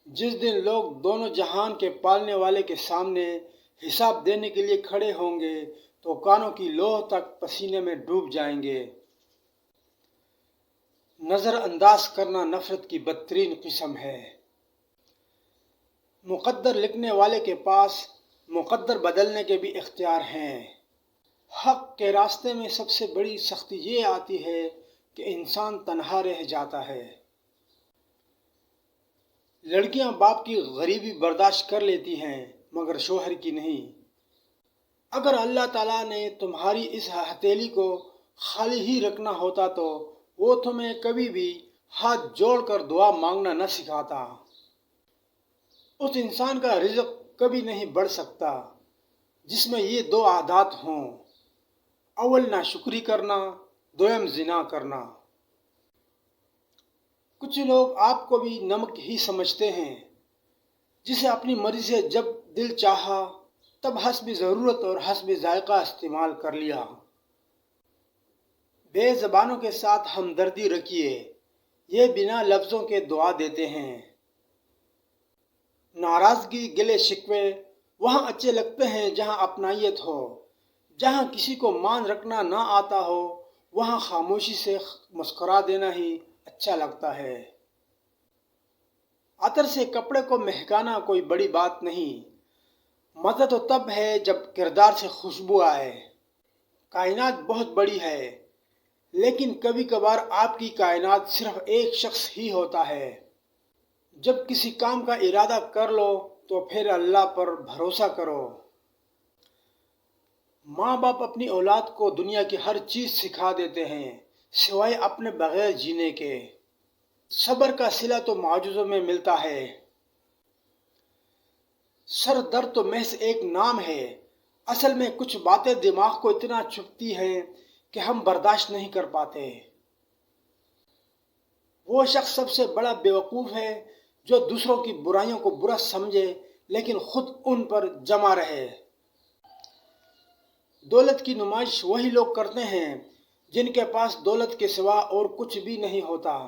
جس دن لوگ دونوں جہان کے پالنے والے کے سامنے حساب دینے کے لیے کھڑے ہوں گے تو کانوں کی لوہ تک پسینے میں ڈوب جائیں گے۔ نظر انداز کرنا نفرت کی بدترین قسم ہے۔ مقدر لکھنے والے کے پاس مقدر بدلنے کے بھی اختیار ہیں۔ حق کے راستے میں سب سے بڑی سختی یہ آتی ہے کہ انسان تنہا رہ جاتا ہے۔ لڑکیاں باپ کی غریبی برداشت کر لیتی ہیں مگر شوہر کی نہیں۔ اگر اللہ تعالیٰ نے تمہاری اس ہتھیلی کو خالی ہی رکھنا ہوتا تو وہ تمہیں کبھی بھی ہاتھ جوڑ کر دعا مانگنا نہ سکھاتا۔ اس انسان کا رزق کبھی نہیں بڑھ سکتا جس میں یہ دو عادات ہوں: اول ناشکری کرنا، دوم زنا کرنا۔ کچھ لوگ آپ کو بھی نمک ہی سمجھتے ہیں جسے اپنی مرضی سے جب دل چاہا تب حسب ضرورت اور حسب ذائقہ استعمال کر لیا۔ بے زبانوں کے ساتھ ہمدردی رکھیے، یہ بنا لفظوں کے دعا دیتے ہیں۔ ناراضگی، گلے شکوے وہاں اچھے لگتے ہیں جہاں اپنائیت ہو۔ جہاں کسی کو مان رکھنا نہ آتا ہو وہاں خاموشی سے مسکرا دینا ہی اچھا لگتا ہے۔ عطر سے کپڑے کو مہکانا کوئی بڑی بات نہیں، مزہ تو تب ہے جب کردار سے خوشبو آئے۔ کائنات بہت بڑی ہے لیکن کبھی کبھار آپ کی کائنات صرف ایک شخص ہی ہوتا ہے۔ جب کسی کام کا ارادہ کر لو تو پھر اللہ پر بھروسہ کرو۔ ماں باپ اپنی اولاد کو دنیا کی ہر چیز سکھا دیتے ہیں سوائے اپنے بغیر جینے کے۔ صبر کا صلہ تو معجزوں میں ملتا ہے۔ سر درد تو محض ایک نام ہے، اصل میں کچھ باتیں دماغ کو اتنا چھپتی ہیں کہ ہم برداشت نہیں کر پاتے۔ وہ شخص سب سے بڑا بیوقوف ہے جو دوسروں کی برائیوں کو برا سمجھے لیکن خود ان پر جمع رہے۔ دولت کی نمائش وہی لوگ کرتے ہیں جن کے پاس دولت کے سوا اور کچھ بھی نہیں ہوتا۔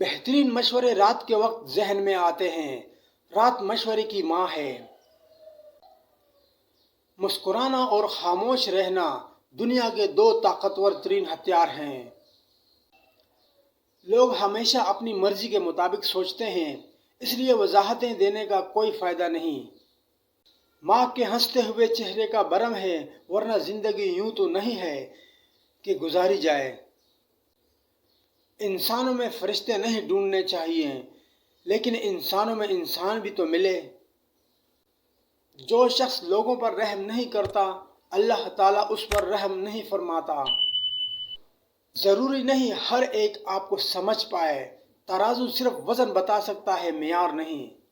بہترین مشورے رات کے وقت ذہن میں آتے ہیں، رات مشورے کی ماں ہے۔ مسکرانا اور خاموش رہنا دنیا کے دو طاقتور ترین ہتھیار ہیں۔ لوگ ہمیشہ اپنی مرضی کے مطابق سوچتے ہیں، اس لیے وضاحتیں دینے کا کوئی فائدہ نہیں۔ ماں کے ہنستے ہوئے چہرے کا برم ہے ورنہ زندگی یوں تو نہیں ہے کہ گزاری جائے۔ انسانوں میں فرشتے نہیں ڈھونڈنے چاہیے لیکن انسانوں میں انسان بھی تو ملے۔ جو شخص لوگوں پر رحم نہیں کرتا اللہ تعالیٰ اس پر رحم نہیں فرماتا۔ ضروری نہیں ہر ایک آپ کو سمجھ پائے، ترازو صرف وزن بتا سکتا ہے، معیار نہیں۔